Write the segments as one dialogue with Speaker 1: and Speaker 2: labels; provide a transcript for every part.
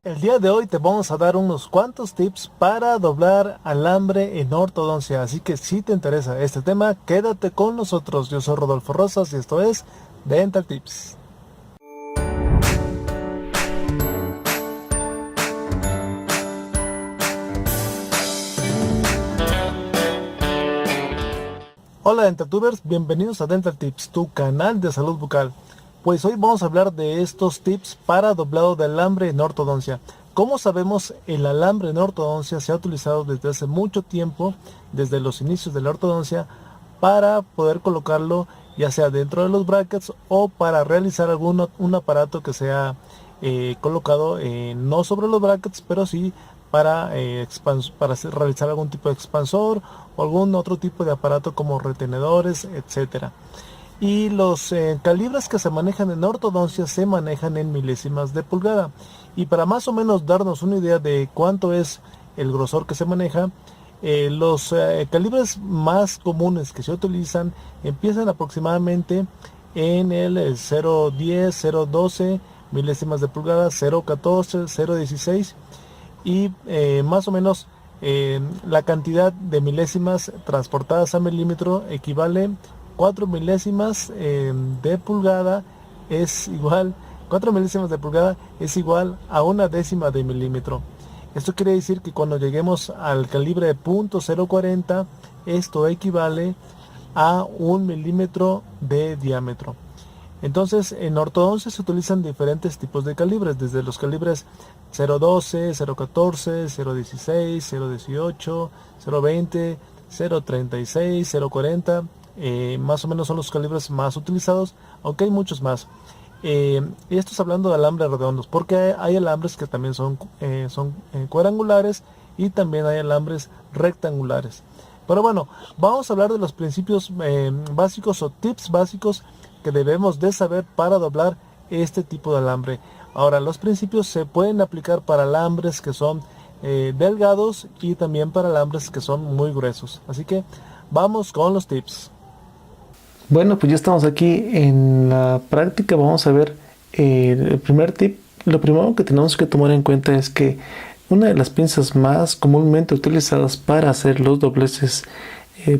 Speaker 1: El día de hoy te vamos a dar unos cuantos tips para doblar alambre en ortodoncia, así que si te interesa este tema, quédate con nosotros. Yo soy Rodolfo Rosas y esto es Dental Tips. Hola DentalTubers, bienvenidos a Dental Tips, tu canal de salud bucal. Pues hoy vamos a hablar de estos tips para doblado de alambre en ortodoncia. Como sabemos, el alambre en ortodoncia se ha utilizado desde hace mucho tiempo, desde los inicios de la ortodoncia, para poder colocarlo ya sea dentro de los brackets o para realizar un aparato que sea colocado no sobre los brackets, pero sí para realizar algún tipo de expansor o algún otro tipo de aparato como retenedores, etcétera. Y los calibres que se manejan en ortodoncia se manejan en milésimas de pulgada. Y para más o menos darnos una idea de cuánto es el grosor que se maneja, los calibres más comunes que se utilizan empiezan aproximadamente en el 0.10, 0.12 milésimas de pulgada, 0.14, 0.16 y más o menos la cantidad de milésimas transportadas a milímetro equivale 4 milésimas de pulgada es igual 4 milésimas de pulgada es igual a una décima de milímetro. Esto quiere decir que cuando lleguemos al calibre de .040, esto equivale a 1 milímetro de diámetro. Entonces, en ortodoncia se utilizan diferentes tipos de calibres, desde los calibres 0.12, 0.14, 0.16, 0.18, 0.20, 0.36, 0.40, más o menos son los calibres más utilizados, aunque hay muchos más. Y esto es hablando de alambres redondos, porque hay alambres que también son cuadrangulares y también hay alambres rectangulares. Pero bueno, vamos a hablar de los principios básicos o tips básicos que debemos de saber para doblar este tipo de alambre. Ahora, los principios se pueden aplicar para alambres que son delgados y también para alambres que son muy gruesos. Así que vamos con los tips.
Speaker 2: Bueno, pues ya estamos aquí en la práctica. Vamos a ver el primer tip. Lo primero que tenemos que tomar en cuenta es que una de las pinzas más comúnmente utilizadas para hacer los dobleces,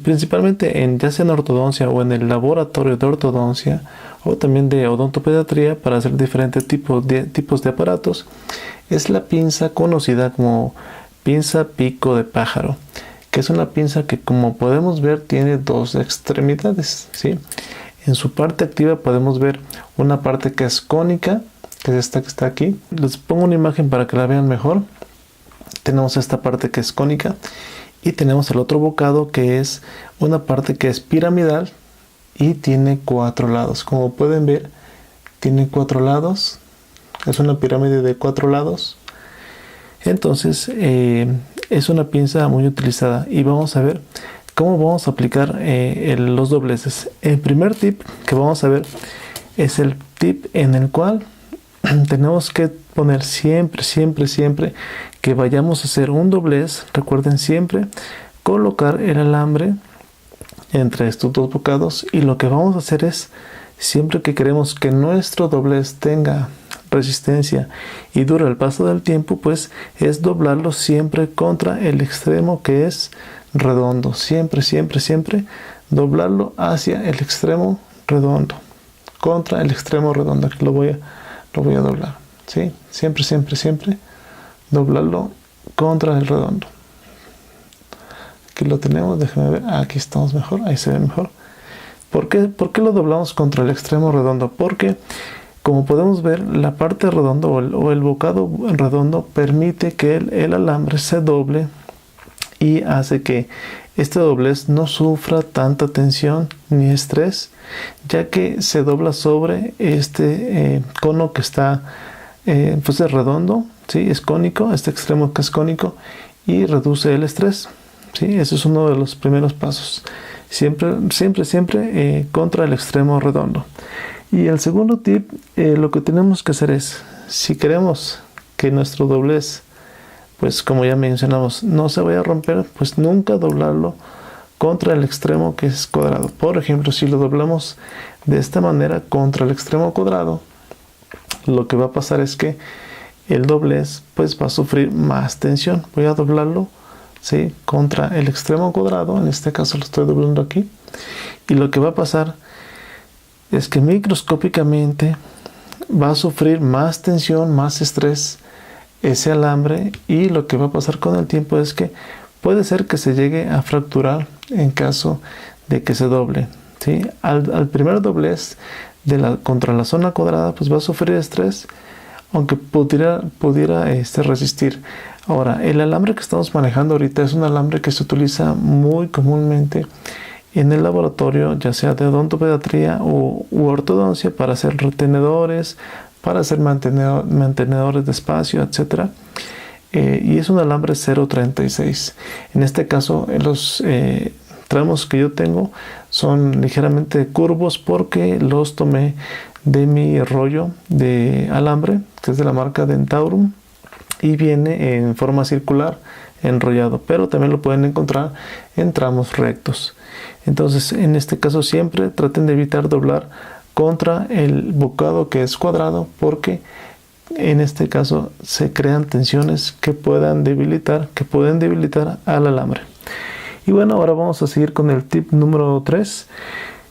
Speaker 2: principalmente ya sea en ortodoncia o en el laboratorio de ortodoncia o también de odontopediatría para hacer diferentes tipos de aparatos, es la pinza conocida como pinza pico de pájaro, que es una pinza que, como podemos ver, tiene dos extremidades, ¿sí? En su parte activa podemos ver una parte que es cónica, que es esta que está aquí. Les pongo una imagen para que la vean mejor. Tenemos esta parte que es cónica y tenemos el otro bocado que es una parte que es piramidal y tiene 4 lados. Como pueden ver, tiene 4 lados. Es una pirámide de 4 lados. Entonces es una pinza muy utilizada y vamos a ver cómo vamos a aplicar los dobleces. El primer tip que vamos a ver es el tip en el cual tenemos que poner siempre que vayamos a hacer un doblez. Recuerden siempre colocar el alambre entre estos dos bocados, y lo que vamos a hacer es, siempre que queremos que nuestro doblez tenga resistencia y dure el paso del tiempo, pues es doblarlo siempre contra el extremo que es redondo. Siempre doblarlo hacia el extremo redondo, contra el extremo redondo. Aquí lo voy a doblar, ¿sí? Siempre doblarlo contra el redondo. Aquí lo tenemos, déjenme ver, aquí estamos mejor, ahí se ve mejor. ¿Por qué lo doblamos contra el extremo redondo? Porque, como podemos ver, la parte redonda o el bocado redondo permite que el alambre se doble y hace que este doblez no sufra tanta tensión ni estrés, ya que se dobla sobre este cono que está pues es redondo, ¿sí? Es cónico, este extremo que es cónico, y reduce el estrés, ¿sí? Ese es uno de los primeros pasos. Siempre contra el extremo redondo. Y el segundo tip, lo que tenemos que hacer es, si queremos que nuestro doblez, pues como ya mencionamos, no se vaya a romper, pues nunca doblarlo contra el extremo que es cuadrado. Por ejemplo, si lo doblamos de esta manera contra el extremo cuadrado, lo que va a pasar es que el doblez pues va a sufrir más tensión. Voy a doblarlo, ¿sí?, contra el extremo cuadrado. En este caso lo estoy doblando aquí, y lo que va a pasar es que microscópicamente va a sufrir más tensión, más estrés ese alambre, y lo que va a pasar con el tiempo es que puede ser que se llegue a fracturar en caso de que se doble, ¿sí? Al primer doblez contra la zona cuadrada pues va a sufrir estrés, aunque pudiera resistir. Ahora, el alambre que estamos manejando ahorita es un alambre que se utiliza muy comúnmente en el laboratorio, ya sea de odontopediatría u ortodoncia, para hacer retenedores, para hacer mantenedores de espacio, etc. Y es un alambre 0.36. En este caso, los tramos que yo tengo son ligeramente curvos porque los tomé de mi rollo de alambre, que es de la marca Dentaurum, y viene en forma circular enrollado, pero también lo pueden encontrar en tramos rectos. Entonces, en este caso siempre traten de evitar doblar contra el bocado que es cuadrado, porque en este caso se crean tensiones que pueden debilitar al alambre. Y bueno, ahora vamos a seguir con el tip número 3.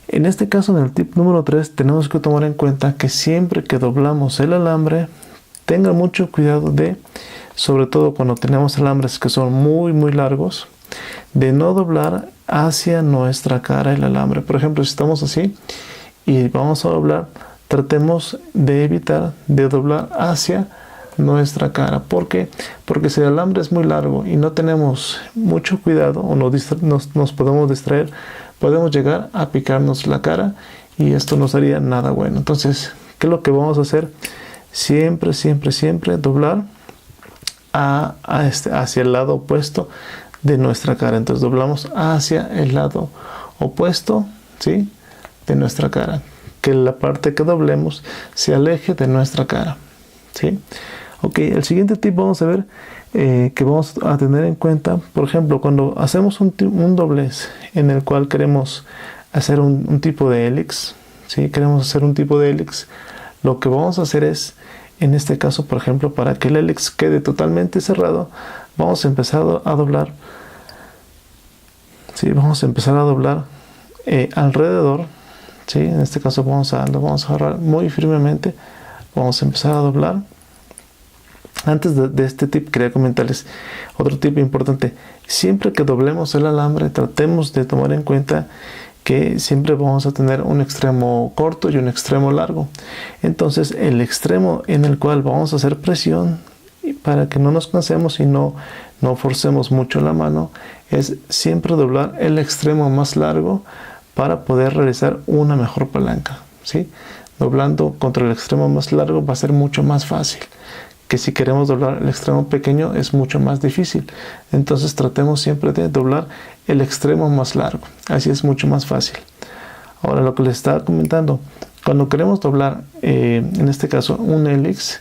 Speaker 2: En este caso, en el tip número 3, tenemos que tomar en cuenta que siempre que doblamos el alambre, tengan mucho cuidado de, sobre todo cuando tenemos alambres que son muy largos, de no doblar hacia nuestra cara el alambre. Por ejemplo, si estamos así y vamos a doblar, tratemos de evitar de doblar hacia nuestra cara. ¿Por qué? Porque si el alambre es muy largo y no tenemos mucho cuidado o nos podemos distraer, podemos llegar a picarnos la cara, y esto no sería nada bueno. Entonces, ¿qué es lo que vamos a hacer? Siempre doblar hacia el lado opuesto de nuestra cara. Entonces doblamos hacia el lado opuesto, ¿sí?, de nuestra cara, que la parte que doblemos se aleje de nuestra cara, ¿sí? Ok, el siguiente tip vamos a ver que vamos a tener en cuenta. Por ejemplo, cuando hacemos un doblez en el cual queremos hacer un tipo de hélix, ¿sí?, queremos hacer un tipo de hélix, lo que vamos a hacer es, en este caso, por ejemplo, para que el hélix quede totalmente cerrado, vamos a empezar a doblar, ¿sí?, vamos a empezar a doblar alrededor, ¿sí? En este caso lo vamos a agarrar muy firmemente, vamos a empezar a doblar. Antes de este tip, quería comentarles otro tip importante. Siempre que doblemos el alambre, tratemos de tomar en cuenta que siempre vamos a tener un extremo corto y un extremo largo. Entonces, el extremo en el cual vamos a hacer presión, para que no nos cansemos y no forcemos mucho la mano, es siempre doblar el extremo más largo para poder realizar una mejor palanca, ¿sí? Doblando contra el extremo más largo va a ser mucho más fácil, que si queremos doblar el extremo pequeño es mucho más difícil. Entonces tratemos siempre de doblar el extremo más largo, así es mucho más fácil. Ahora, lo que les estaba comentando, cuando queremos doblar en este caso un hélix,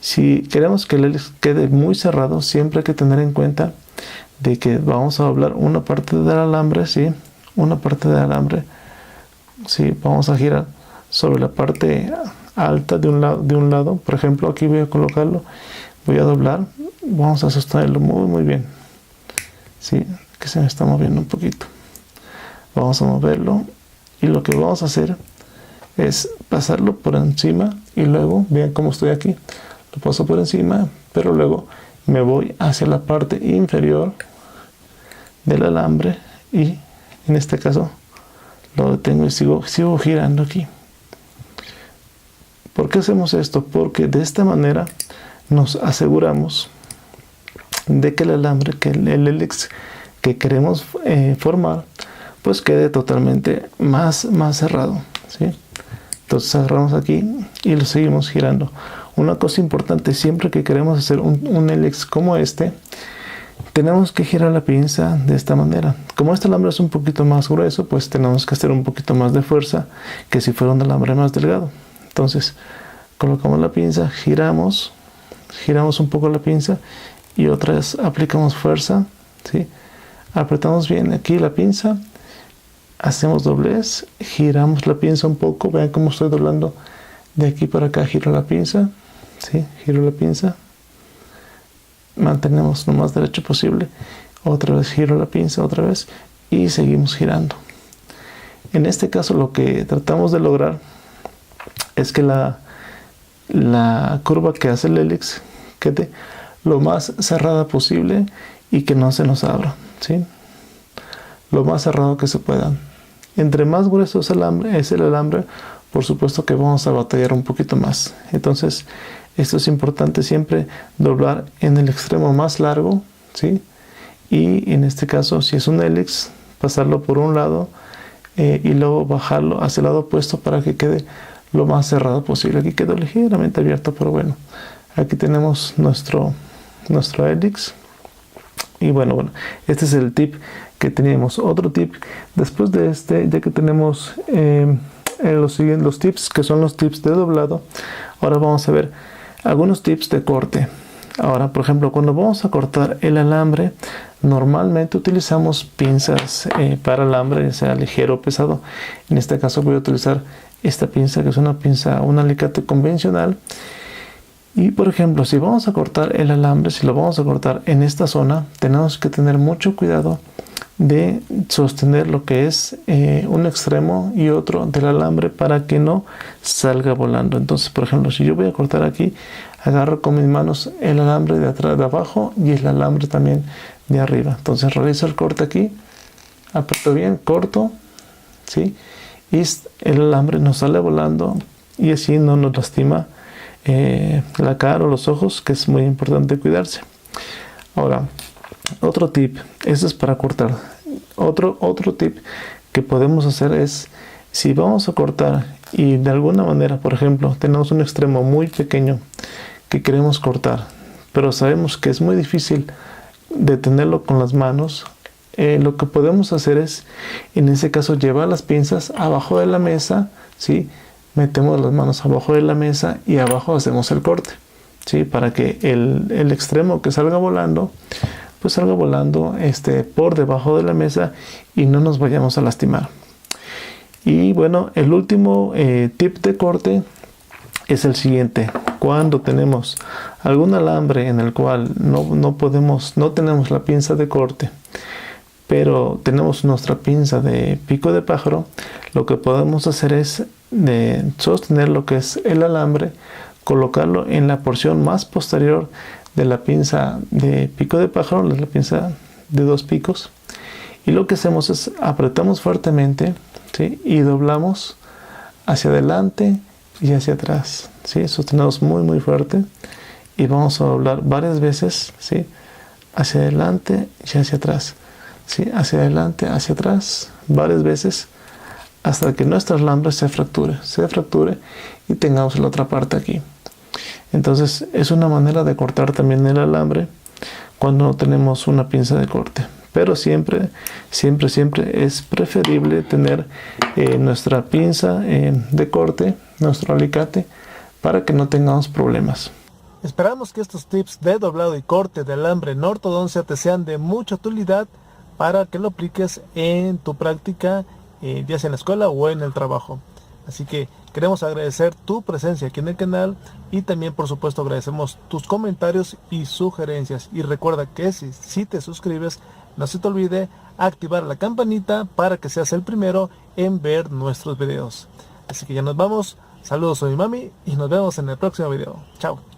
Speaker 2: si queremos que el hélix quede muy cerrado, siempre hay que tener en cuenta de que vamos a doblar una parte del alambre, ¿sí?, una parte del alambre, ¿sí?, vamos a girar sobre la parte alta de un lado. Por ejemplo, aquí voy a colocarlo, voy a doblar, vamos a sostenerlo muy bien, ¿sí?, que se me está moviendo un poquito. Vamos a moverlo, y lo que vamos a hacer es pasarlo por encima, y luego, vean cómo estoy aquí, lo paso por encima, pero luego me voy hacia la parte inferior del alambre, y en este caso lo detengo y sigo girando aquí. ¿Por qué hacemos esto? Porque de esta manera nos aseguramos de que el alambre, que el hélix que queremos formar, pues quede totalmente más cerrado, ¿sí? Entonces agarramos aquí y lo seguimos girando. Una cosa importante, siempre que queremos hacer un hélix como este, tenemos que girar la pinza de esta manera. Como este alambre es un poquito más grueso, pues tenemos que hacer un poquito más de fuerza que si fuera un alambre más delgado. Entonces colocamos la pinza, giramos un poco la pinza, y otra vez aplicamos fuerza, ¿sí? Apretamos bien aquí la pinza, hacemos doblez, giramos la pinza un poco, vean cómo estoy doblando de aquí para acá, giro la pinza, ¿sí? Giro la pinza, mantenemos lo más derecho posible, otra vez giro la pinza, otra vez, y seguimos girando. En este caso lo que tratamos de lograr es que la curva que hace el hélix quede lo más cerrada posible y que no se nos abra, ¿sí? Lo más cerrado que se pueda. Entre más grueso es el alambre, por supuesto que vamos a batallar un poquito más. Entonces, esto es importante siempre doblar en el extremo más largo, ¿sí? Y en este caso, si es un hélix, pasarlo por un lado y luego bajarlo hacia el lado opuesto para que quede lo más cerrado posible. Aquí quedó ligeramente abierto, pero bueno, aquí tenemos nuestro hélix. Y bueno, este es el tip que teníamos. Otro tip, después de este, ya que tenemos los tips que son los tips de doblado, ahora vamos a ver algunos tips de corte. Ahora, por ejemplo, cuando vamos a cortar el alambre, normalmente utilizamos pinzas para alambre, sea ligero o pesado. En este caso voy a utilizar esta pinza, que es un alicate convencional. Y por ejemplo, si vamos a cortar el alambre, si lo vamos a cortar en esta zona, tenemos que tener mucho cuidado de sostener lo que es un extremo y otro del alambre para que no salga volando. Entonces, por ejemplo, si yo voy a cortar aquí, agarro con mis manos el alambre de atrás, de abajo, y el alambre también de arriba. Entonces realizo el corte aquí, aprieto bien, corto, ¿sí? Y el alambre nos sale volando y así no nos lastima la cara o los ojos, que es muy importante cuidarse. Ahora, otro tip, esto es para cortar. Otro tip que podemos hacer es, si vamos a cortar y de alguna manera, por ejemplo, tenemos un extremo muy pequeño que queremos cortar, pero sabemos que es muy difícil detenerlo con las manos, lo que podemos hacer es, en ese caso, llevar las pinzas abajo de la mesa, ¿sí? Metemos las manos abajo de la mesa y abajo hacemos el corte, ¿sí? Para que el extremo que salga volando, pues salga volando por debajo de la mesa y no nos vayamos a lastimar. Y bueno, el último tip de corte es el siguiente. Cuando tenemos algún alambre en el cual no tenemos la pinza de corte, pero tenemos nuestra pinza de pico de pájaro, lo que podemos hacer es de sostener lo que es el alambre, colocarlo en la porción más posterior de la pinza de pico de pájaro, la pinza de 2 picos, y lo que hacemos es apretamos fuertemente, ¿sí? Y doblamos hacia adelante y hacia atrás, ¿sí? Sostenemos muy fuerte y vamos a doblar varias veces, ¿sí? Hacia adelante y hacia atrás, ¿sí? Hacia adelante, hacia atrás, varias veces, hasta que nuestro alambre se fracture y tengamos la otra parte aquí. Entonces es una manera de cortar también el alambre cuando no tenemos una pinza de corte, pero siempre es preferible tener nuestra pinza de corte, nuestro alicate, para que no tengamos problemas.
Speaker 1: Esperamos que estos tips de doblado y corte de alambre en ortodoncia te sean de mucha utilidad para que lo apliques en tu práctica, ya sea en la escuela o en el trabajo. Así que queremos agradecer tu presencia aquí en el canal y también, por supuesto, agradecemos tus comentarios y sugerencias. Y recuerda que si te suscribes, no se te olvide activar la campanita para que seas el primero en ver nuestros videos. Así que ya nos vamos. Saludos, soy Mami y nos vemos en el próximo video. Chao.